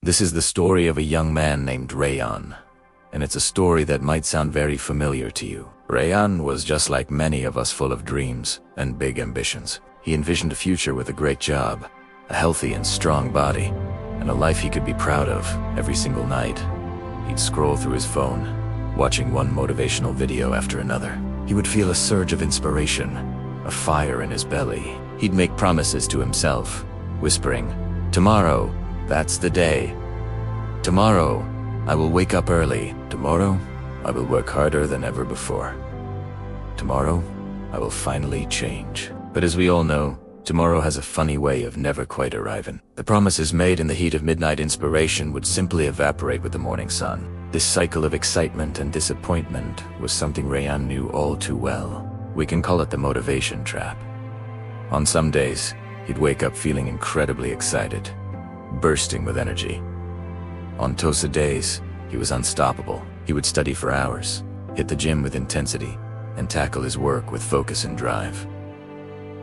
This is the story of a young man named Rayan, and it's a story that might sound very familiar to you. Rayan was just like many of us, full of dreams and big ambitions. He envisioned a future with a great job, a healthy and strong body, and a life he could be proud of. Every single night, he'd scroll through his phone, watching one motivational video after another. He would feel a surge of inspiration, a fire in his belly. He'd make promises to himself, whispering, "Tomorrow, that's the day. Tomorrow, I will wake up early. Tomorrow, I will work harder than ever before. Tomorrow, I will finally change." But as we all know, tomorrow has a funny way of never quite arriving. The promises made in the heat of midnight inspiration would simply evaporate with the morning sun. This cycle of excitement and disappointment was something Rayan knew all too well. We can call it the motivation trap. On some days, he'd wake up feeling incredibly excited, bursting with energy. On Tosa days, he was unstoppable. He would study for hours, hit the gym with intensity, and tackle his work with focus and drive.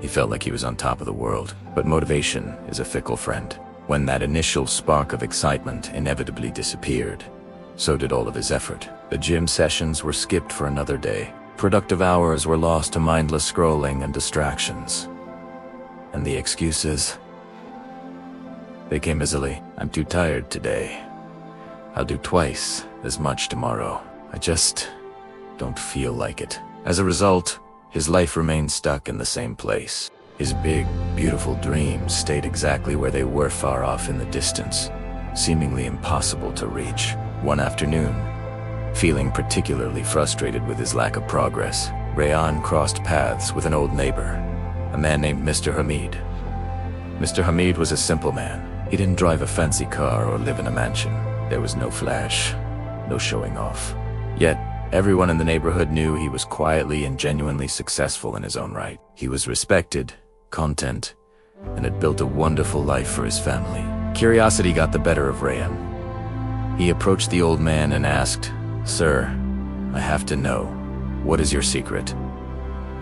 He felt like he was on top of the world, but motivation is a fickle friend. When that initial spark of excitement inevitably disappeared, so did all of his effort. The gym sessions were skipped for another day. Productive hours were lost to mindless scrolling and distractions. And the excuses? They came easily. "I'm too tired today. I'll do twice as much tomorrow. I just don't feel like it." As a result, his life remained stuck in the same place. His big, beautiful dreams stayed exactly where they were, far off in the distance, seemingly impossible to reach. One afternoon, feeling particularly frustrated with his lack of progress, Rayan crossed paths with an old neighbor, a man named Mr. Hamid. Mr. Hamid was a simple man. He didn't drive a fancy car or live in a mansion. There was no flash, no showing off. Yet, everyone in the neighborhood knew he was quietly and genuinely successful in his own right. He was respected, content, and had built a wonderful life for his family. Curiosity got the better of Rayan. He approached the old man and asked, "Sir, I have to know, what is your secret?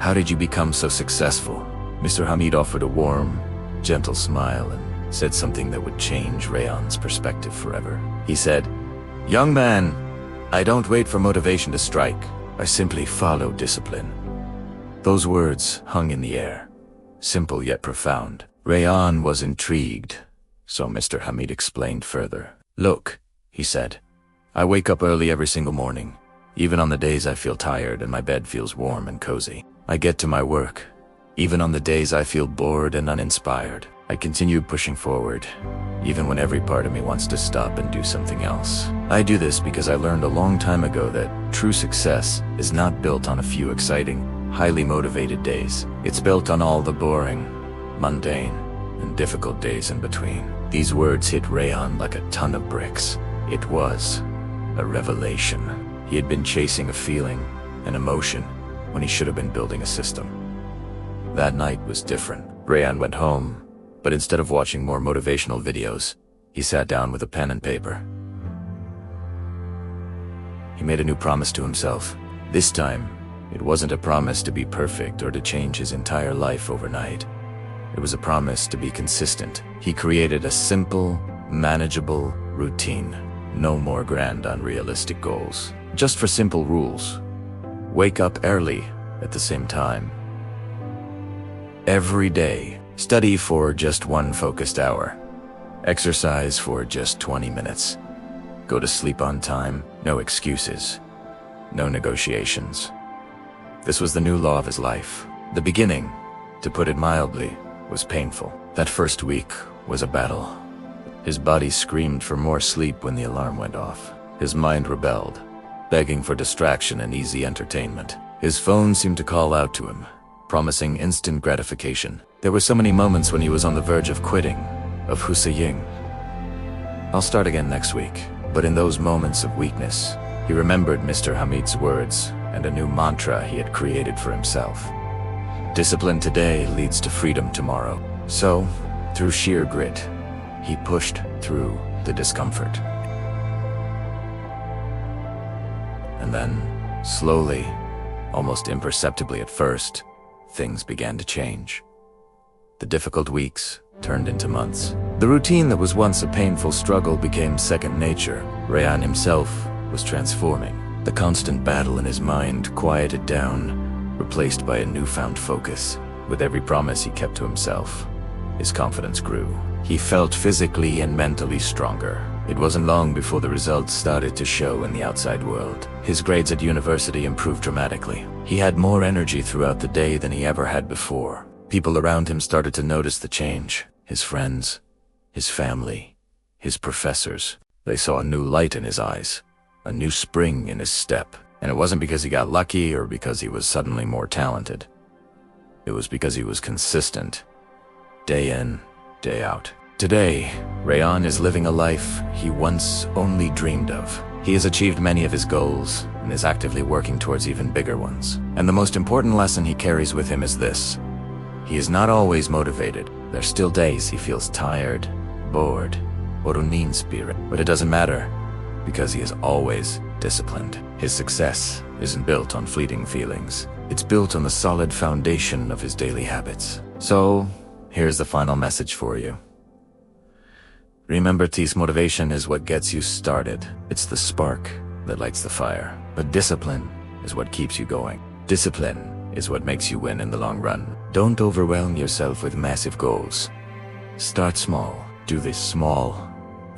How did you become so successful?" Mr. Hamid offered a warm, gentle smile and said something that would change Rayan's perspective forever. He said, "Young man, I don't wait for motivation to strike. I simply follow discipline." Those words hung in the air, simple yet profound. Rayan was intrigued, so Mr. Hamid explained further. "Look," he said, "I wake up early every single morning, even on the days I feel tired and my bed feels warm and cozy. I get to my work, even on the days I feel bored and uninspired. I continue pushing forward, even when every part of me wants to stop and do something else. I do this because I learned a long time ago that true success is not built on a few exciting, highly motivated days. It's built on all the boring, mundane, and difficult days in between." These words hit Rayan like a ton of bricks. It was a revelation. He had been chasing a feeling, an emotion, when he should have been building a system. That night was different. Rayan went home, but instead of watching more motivational videos, he sat down with a pen and paper. He made a new promise to himself. This time, it wasn't a promise to be perfect or to change his entire life overnight. It was a promise to be consistent. He created a simple, manageable routine. No more grand, unrealistic goals. Just for simple rules. Wake up early at the same time. Every day, study for just one focused hour. Exercise for just 20 minutes. Go to sleep on time, no excuses, no negotiations. This was the new law of his life. The beginning, to put it mildly, was painful. That first week was a battle. His body screamed for more sleep when the alarm went off. His mind rebelled, begging for distraction and easy entertainment. His phone seemed to call out to him, promising instant gratification. There were so many moments when he was on the verge of quitting, of husaying. "I'll start again next week." But in those moments of weakness, he remembered Mr. Hamid's words and a new mantra he had created for himself. Discipline today leads to freedom tomorrow. So, through sheer grit, he pushed through the discomfort. And then, slowly, almost imperceptibly at first, things began to change. The difficult weeks turned into months. The routine that was once a painful struggle became second nature. Rayan himself was transforming. The constant battle in his mind quieted down, replaced by a newfound focus. With every promise he kept to himself, his confidence grew. He felt physically and mentally stronger. It wasn't long before the results started to show in the outside world. His grades at university improved dramatically. He had more energy throughout the day than he ever had before. People around him started to notice the change. His friends, his family, his professors. They saw a new light in his eyes, a new spring in his step. And it wasn't because he got lucky or because he was suddenly more talented. It was because he was consistent, day in, day out. Today, Rayan is living a life he once only dreamed of. He has achieved many of his goals and is actively working towards even bigger ones. And the most important lesson he carries with him is this: he is not always motivated. There's still days he feels tired, bored, or uninspired. But it doesn't matter, because he is always disciplined. His success isn't built on fleeting feelings. It's built on the solid foundation of his daily habits. So, here's the final message for you. Remember, this motivation is what gets you started. It's the spark that lights the fire. But discipline is what keeps you going. Discipline is what makes you win in the long run. Don't overwhelm yourself with massive goals. Start small. Do the small,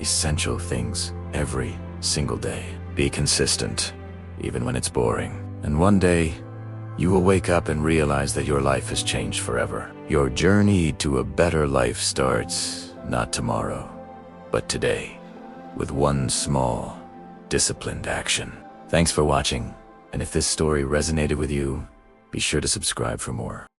essential things every single day. Be consistent, even when it's boring. And one day, you will wake up and realize that your life has changed forever. Your journey to a better life starts not tomorrow, but today, with one small, disciplined action. Thanks for watching, and if this story resonated with you, be sure to subscribe for more.